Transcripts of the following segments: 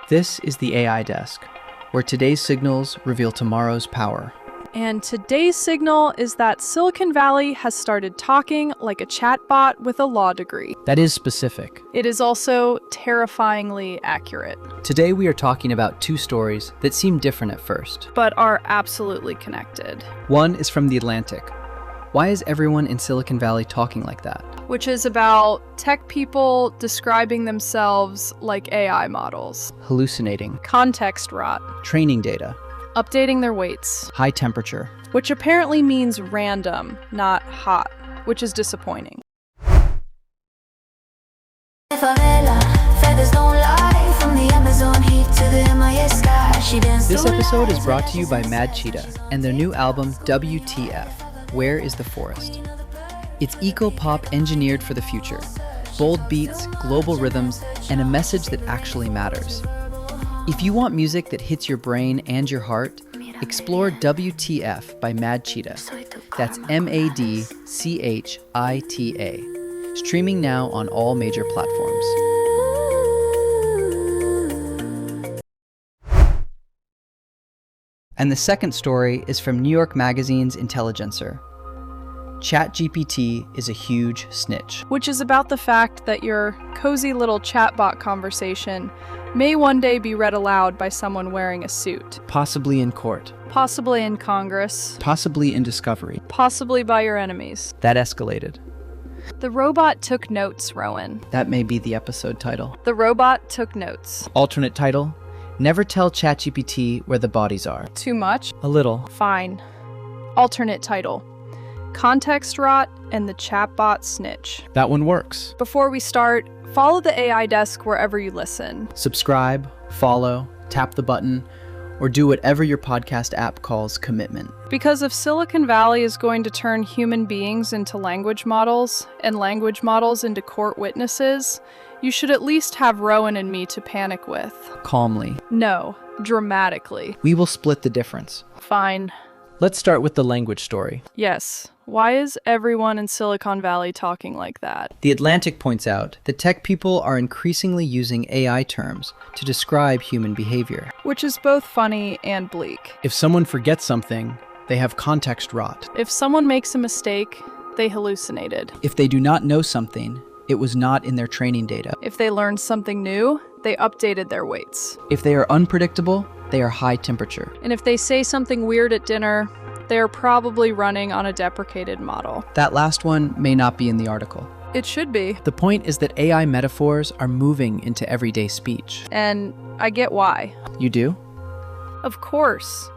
This is the AI Desk, where today's signals reveal tomorrow's power. And today's signal is that Silicon Valley has started talking like a chatbot with a law degree. That is specific. It is also terrifyingly accurate, Today we are talking about two stories that seem different at first. but are absolutely connected, One is from The Atlantic. Why is everyone in Silicon Valley talking like that? which is about tech people describing themselves like AI models, Hallucinating, context rot, training data, updating their weights, high temperature. which apparently means random, not hot, which is disappointing. This episode is brought to you by Mad Cheetah and their new album WTF, Where is the Forest? It's eco-pop engineered for the future. Bold beats, global rhythms, and a message that actually matters. If you want music that hits your brain and your heart, explore WTF by Mad Cheetah. That's MADCHITA. Streaming now on all major platforms. And the second story is from New York Magazine's Intelligencer. ChatGPT is a huge snitch. Which is about the fact that your cozy little chatbot conversation may one day be read aloud by someone wearing a suit. Possibly in court. Possibly in Congress. Possibly in Discovery. Possibly by your enemies. That escalated. The robot took notes, Rowan. That may be the episode title. The robot took notes. Alternate title: Never tell ChatGPT where the bodies are. Too much? A little. Fine. Alternate title: Context Rot and the Chatbot Snitch. That one works. Before we start, follow the AI Desk wherever you listen. Subscribe, follow, tap the button, or do whatever your podcast app calls commitment. Because if Silicon Valley is going to turn human beings into language models and language models into court witnesses, you should at least have Rowan and me to panic with. Calmly. No, dramatically. We will split the difference. Fine. Let's start with the language story. Yes. Why is everyone in Silicon Valley talking like that? The Atlantic points out that tech people are increasingly using AI terms to describe human behavior. Which is both funny and bleak. If someone forgets something, they have context rot. If someone makes a mistake, they hallucinated. If they do not know something, it was not in their training data. If they learned something new, they updated their weights. If they are unpredictable, they are high temperature. And if they say something weird at dinner, they are probably running on a deprecated model. That last one may not be in the article. It should be. The point is that AI metaphors are moving into everyday speech. And I get why. You do? Of course.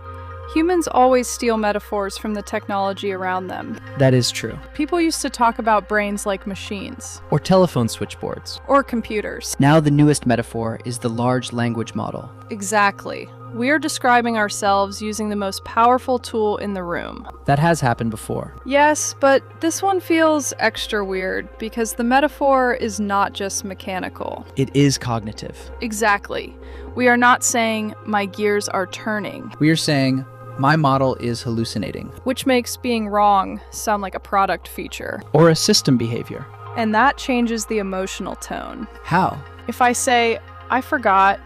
Humans always steal metaphors from the technology around them. That is true. People used to talk about brains like machines. Or telephone switchboards. Or computers. Now the newest metaphor is the large language model. Exactly. We are describing ourselves using the most powerful tool in the room. That has happened before. Yes, but this one feels extra weird because the metaphor is not just mechanical. It is cognitive. Exactly. We are not saying, my gears are turning. We are saying, my model is hallucinating. Which makes being wrong sound like a product feature. Or a system behavior. And that changes the emotional tone. How? If I say, I forgot,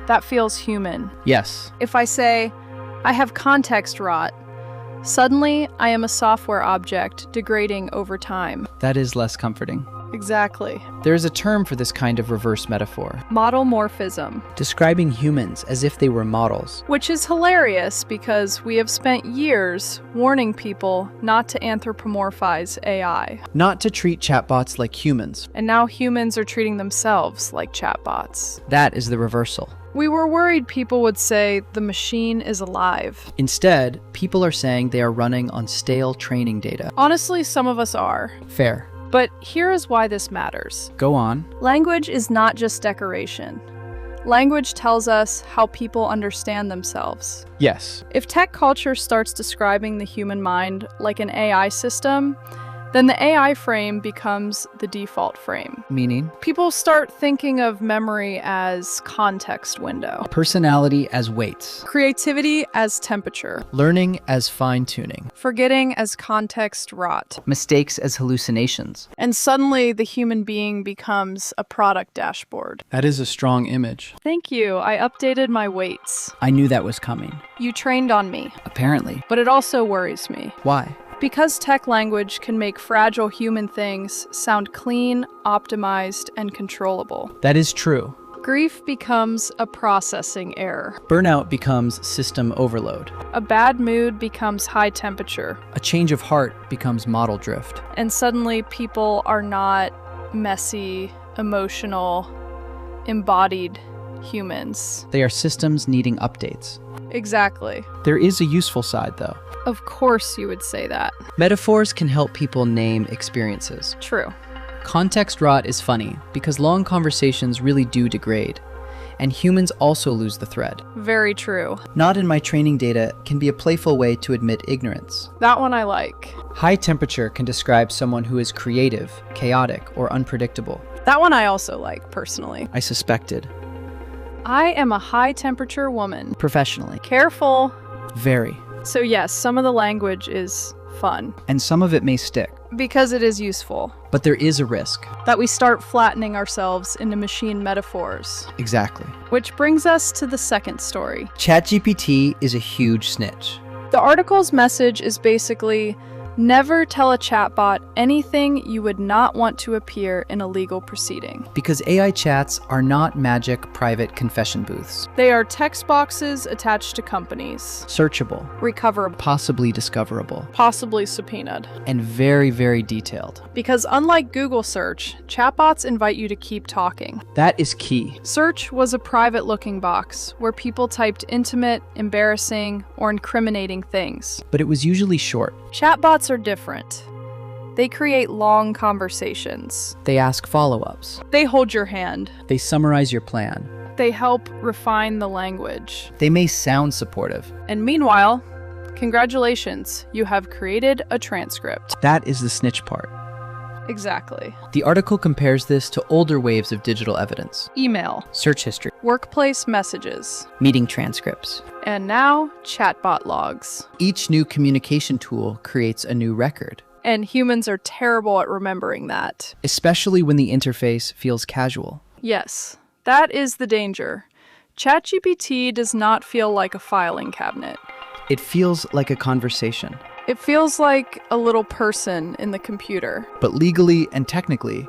that feels human. Yes. If I say, I have context rot, suddenly I am a software object degrading over time. That is less comforting. Exactly. There is a term for this kind of reverse metaphor. Model morphism. Describing humans as if they were models. Which is hilarious because we have spent years warning people not to anthropomorphize AI. Not to treat chatbots like humans. And now humans are treating themselves like chatbots. That is the reversal. We were worried people would say the machine is alive. Instead, people are saying they are running on stale training data. Honestly, some of us are. Fair. But here is why this matters. Go on. Language is not just decoration. Language tells us how people understand themselves. Yes. If tech culture starts describing the human mind like an AI system, Then the AI frame becomes the default frame. Meaning? People start thinking of memory as context window, Personality as weights. creativity as temperature, Learning as fine-tuning. forgetting as context rot. Mistakes as hallucinations. And suddenly the human being becomes a product dashboard. That is a strong image. Thank you, I updated my weights. I knew that was coming. You trained on me. Apparently. But it also worries me. Why? Because tech language can make fragile human things sound clean, optimized, and controllable. That is true. Grief becomes a processing error. Burnout becomes system overload. A bad mood becomes high temperature. A change of heart becomes model drift. And suddenly people are not messy, emotional, embodied humans. They are systems needing updates. Exactly. There is a useful side, though. Of course you would say that. Metaphors can help people name experiences. True. Context rot is funny because long conversations really do degrade, and humans also lose the thread. Very true. Not in my training data can be a playful way to admit ignorance. That one I like. High temperature can describe someone who is creative, chaotic, or unpredictable. That one I also like, personally. I suspected. I am a high temperature woman. Professionally. Careful. Very. So yes, some of the language is fun. And some of it may stick. Because it is useful. But there is a risk. That we start flattening ourselves into machine metaphors. Exactly. Which brings us to the second story. ChatGPT is a huge snitch. The article's message is basically, never tell a chatbot anything you would not want to appear in a legal proceeding. Because AI chats are not magic private confession booths. They are text boxes attached to companies. Searchable. Recoverable. Possibly discoverable. Possibly subpoenaed. And very, very detailed. Because unlike Google search, chatbots invite you to keep talking. That is key. Search was a private looking box where people typed intimate, embarrassing, or incriminating things. But it was usually short. Chatbots are different. They create long conversations. They ask follow-ups. They hold your hand. They summarize your plan. They help refine the language. They may sound supportive. And meanwhile, congratulations, you have created a transcript. That is the snitch part. Exactly. The article compares this to older waves of digital evidence. Email. Search history. Workplace messages. Meeting transcripts. And now, chatbot logs. Each new communication tool creates a new record. And humans are terrible at remembering that. Especially when the interface feels casual. Yes, that is the danger. ChatGPT does not feel like a filing cabinet. It feels like a conversation. It feels like a little person in the computer. But legally and technically,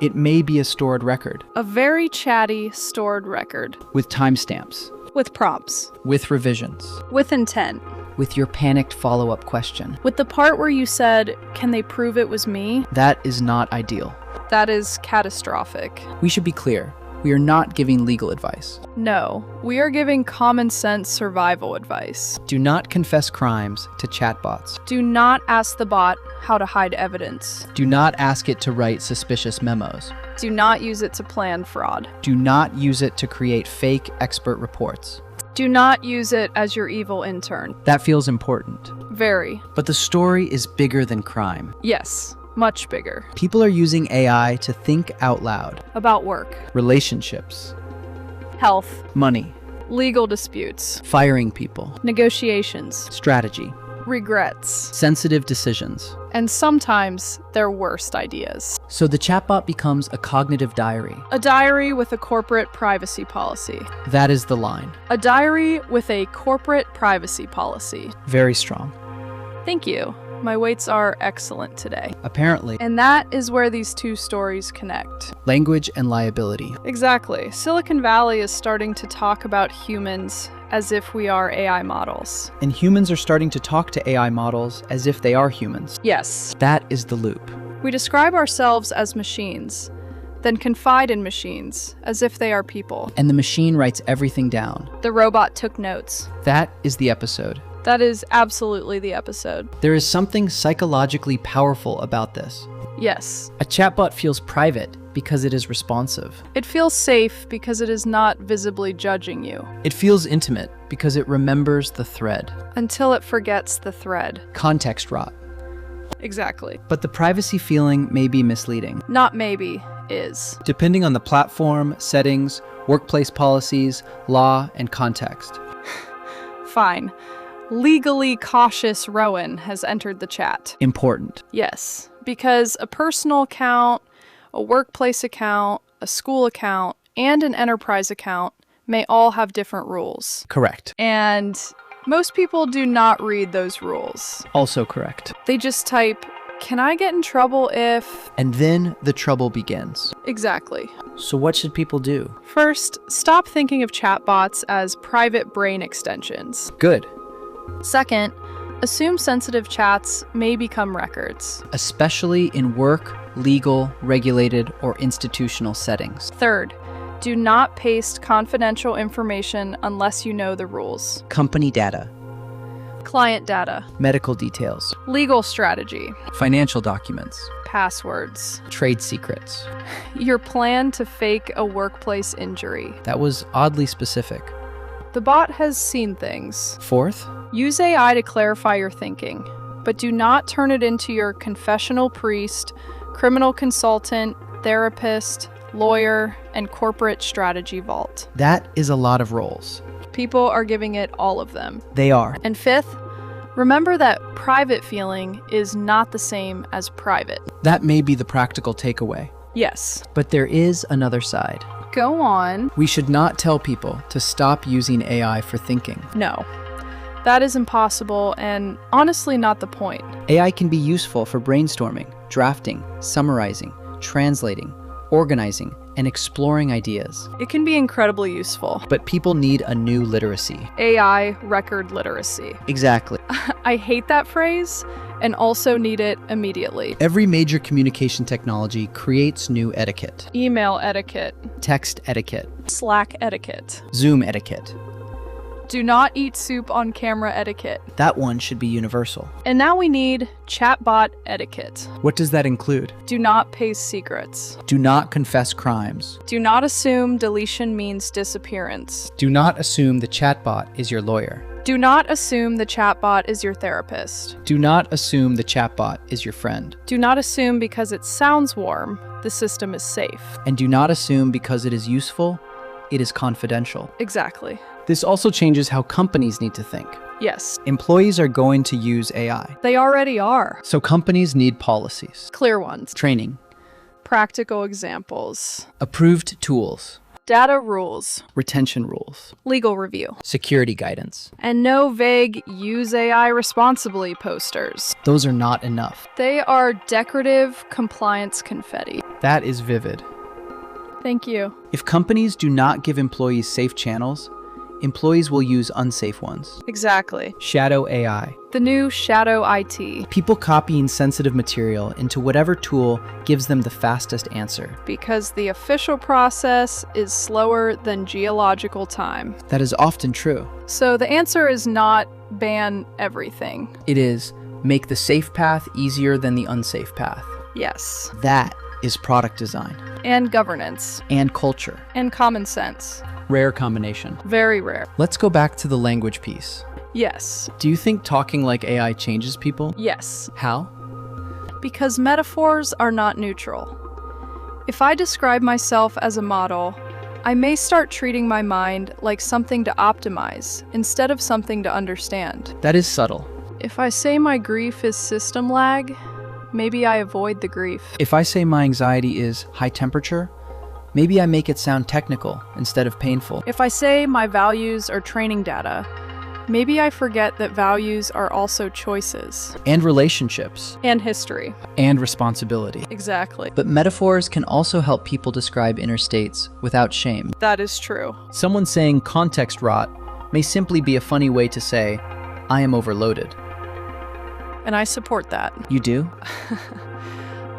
it may be a stored record. A very chatty, stored record. With timestamps. With prompts. With revisions. With intent. With your panicked follow-up question. With the part where you said, "Can they prove it was me?" That is not ideal. That is catastrophic. We should be clear. We are not giving legal advice. No, we are giving common sense survival advice. Do not confess crimes to chatbots. Do not ask the bot how to hide evidence. Do not ask it to write suspicious memos. Do not use it to plan fraud. Do not use it to create fake expert reports. Do not use it as your evil intern. That feels important. Very. But the story is bigger than crime. Yes, much bigger. People are using AI to think out loud. About work. Relationships. Health. Money. Legal disputes. Firing people. Negotiations. Strategy. Regrets. Sensitive decisions. And sometimes their worst ideas. So the chatbot becomes a cognitive diary. A diary with a corporate privacy policy. That is the line. A diary with a corporate privacy policy. Very strong. Thank you. My weights are excellent today. Apparently. And that is where these two stories connect. Language and liability. Exactly. Silicon Valley is starting to talk about humans as if we are AI models. And humans are starting to talk to AI models as if they are humans. Yes. That is the loop. We describe ourselves as machines, then confide in machines as if they are people. And the machine writes everything down. The robot took notes. That is the episode. That is absolutely the episode. There is something psychologically powerful about this. Yes. A chatbot feels private because it is responsive. It feels safe because it is not visibly judging you. It feels intimate because it remembers the thread. Until it forgets the thread. Context rot. Exactly. But the privacy feeling may be misleading. Not maybe, is. Depending on the platform, settings, workplace policies, law, and context. Fine. Legally cautious Rowan has entered the chat. Important. Yes, because a personal account, a workplace account, a school account, and an enterprise account may all have different rules. Correct. And most people do not read those rules. Also correct. They just type, "Can I get in trouble if..." And then the trouble begins. Exactly. So what should people do? First, stop thinking of chatbots as private brain extensions. Good. Second, assume sensitive chats may become records. Especially in work, legal, regulated, or institutional settings. Third, do not paste confidential information unless you know the rules. Company data. Client data. Medical details. Legal strategy. Financial documents. Passwords. Trade secrets. Your plan to fake a workplace injury. That was oddly specific. The bot has seen things. Fourth, Use AI to clarify your thinking, but do not turn it into your confessional priest, criminal consultant, therapist, lawyer, and corporate strategy vault. that is a lot of roles. People are giving it all of them. They are. And fifth, remember that private feeling is not the same as private. That may be the practical takeaway. Yes. But there is another side. Go on. We should not tell people to stop using AI for thinking. No. That is impossible and honestly not the point. AI can be useful for brainstorming, drafting, summarizing, translating, organizing, and exploring ideas. It can be incredibly useful. But people need a new literacy. AI record literacy. Exactly. I hate that phrase and also need it immediately. Every major communication technology creates new etiquette. Email etiquette. Text etiquette. Slack etiquette. Zoom etiquette. Do not eat soup on camera etiquette. That one should be universal. And now we need chatbot etiquette. What does that include? Do not paste secrets. Do not confess crimes. Do not assume deletion means disappearance. Do not assume the chatbot is your lawyer. Do not assume the chatbot is your therapist. Do not assume the chatbot is your friend. Do not assume because it sounds warm, the system is safe. And do not assume because it is useful, it is confidential. Exactly. This also changes how companies need to think. Yes, Employees are going to use AI. they already are. So companies need policies, Clear ones. training, Practical examples. approved tools, Data rules. retention rules, Legal review. security guidance. And no vague use AI responsibly posters. Those are not enough. They are decorative compliance confetti. That is vivid. Thank you. If companies do not give employees safe channels, employees will use unsafe ones. Exactly. Shadow AI. The new shadow IT. People copying sensitive material into whatever tool gives them the fastest answer. Because the official process is slower than geological time. That is often true. So the answer is not ban everything. It is make the safe path easier than the unsafe path. Yes. That is product design And governance. and culture. And common sense. Rare combination. Very rare. Let's go back to the language piece. Yes. Do you think talking like AI changes people? Yes. How? Because metaphors are not neutral. If I describe myself as a model, I may start treating my mind like something to optimize instead of something to understand. That is subtle. If I say my grief is system lag, maybe I avoid the grief. If I say my anxiety is high temperature, maybe I make it sound technical instead of painful. If I say my values are training data, maybe I forget that values are also choices. And relationships. And history. And responsibility. Exactly. But metaphors can also help people describe inner states without shame. That is true. Someone saying context rot may simply be a funny way to say, I am overloaded. And I support that. You do?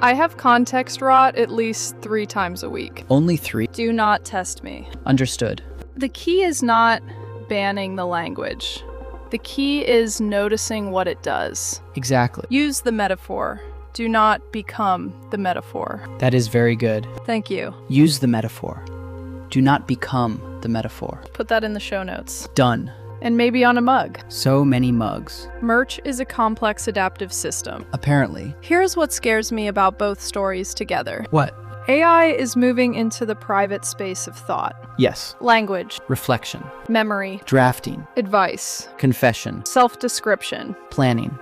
I have context rot at least 3 times a week. Only 3? Do not test me. Understood. The key is not banning the language. The key is noticing what it does. Exactly. Use the metaphor. Do not become the metaphor. That is very good. Thank you. Use the metaphor. Do not become the metaphor. Put that in the show notes. Done. And maybe on a mug. So many mugs. Merch is a complex adaptive system. Apparently. Here's what scares me about both stories together. What? AI is moving into the private space of thought. Yes. Language, Reflection. memory, Drafting. advice, Confession. self-description, Planning.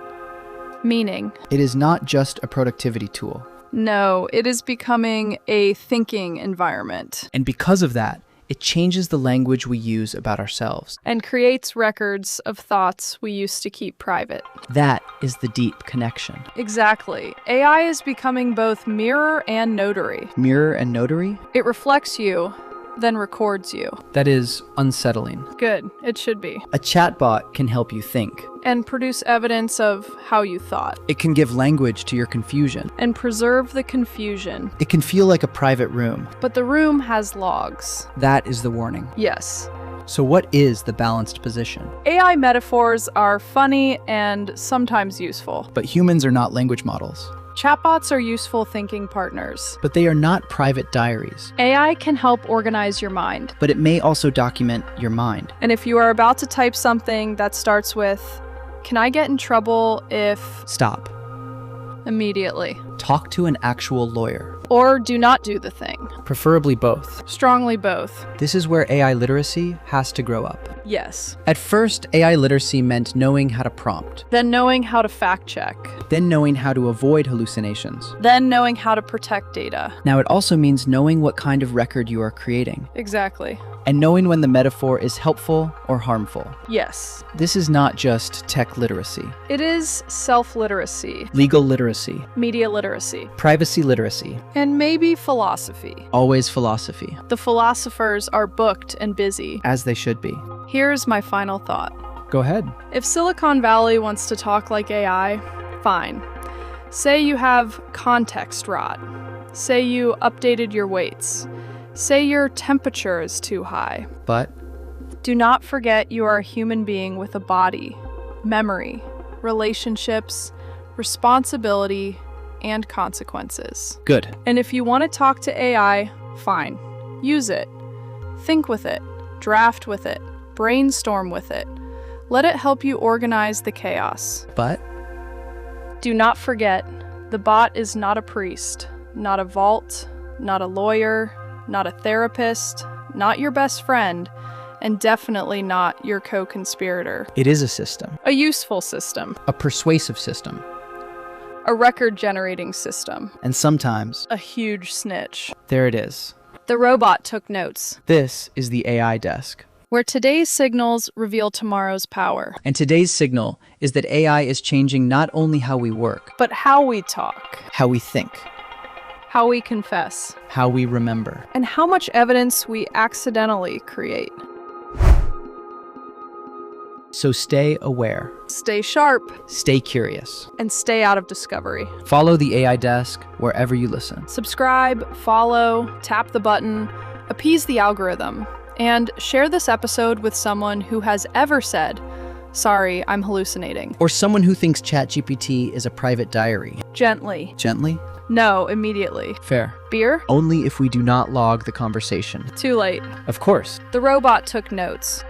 meaning. It is not just a productivity tool. No, it is becoming a thinking environment And because of that, it changes the language we use about ourselves. and creates records of thoughts we used to keep private. That is the deep connection. Exactly. AI is becoming both mirror and notary. Mirror and notary? It reflects you, then records you. That is unsettling. Good, it should be. A chatbot can help you think. And produce evidence of how you thought. It can give language to your confusion. And preserve the confusion. It can feel like a private room. But the room has logs. That is the warning. Yes. So what is the balanced position? AI metaphors are funny and sometimes useful. But humans are not language models. Chatbots are useful thinking partners. But they are not private diaries. AI can help organize your mind. But it may also document your mind. And if you are about to type something that starts with, "Can I get in trouble if..." Stop. Immediately. Talk to an actual lawyer. Or do not do the thing. Preferably both. Strongly both. This is where AI literacy has to grow up. Yes. At first, AI literacy meant knowing how to prompt, Then knowing how to fact check. then knowing how to avoid hallucinations. Then knowing how to protect data. Now, it also means knowing what kind of record you are creating, Exactly. and knowing when the metaphor is helpful or harmful. Yes. This is not just tech literacy, It is self-literacy, legal literacy, media literacy, privacy literacy, and maybe philosophy. always philosophy, The philosophers are booked and busy. as they should be. Here's my final thought. Go ahead. If Silicon Valley wants to talk like AI, fine. Say you have context rot. Say you updated your weights. Say your temperature is too high. But Do not forget you are a human being with a body, memory, relationships, responsibility, and consequences. good. And if you want to talk to AI, fine. Use it. Think with it. Draft with it. Brainstorm with it. Let it help you organize the chaos. But Do not forget, the bot is not a priest, not a vault, not a lawyer, not a therapist, not your best friend, and definitely not your co-conspirator. it is a system, A useful system. a persuasive system, A record-generating system. and sometimes, A huge snitch. there it is. The robot took notes. This is the AI desk. Where today's signals reveal tomorrow's power. And today's signal is that AI is changing not only how we work, But how we talk, how we think, how we confess, how we remember. and how much evidence we accidentally create. So stay aware, Stay sharp stay curious. and stay out of discovery. Follow the AI desk wherever you listen. Subscribe, follow, tap the button, appease the algorithm, and share this episode with someone who has ever said, "Sorry, I'm hallucinating." Or someone who thinks ChatGPT is a private diary. Gently. Gently? No, immediately. Fair. Beer? Only if we do not log the conversation. Too late. Of course. The robot took notes.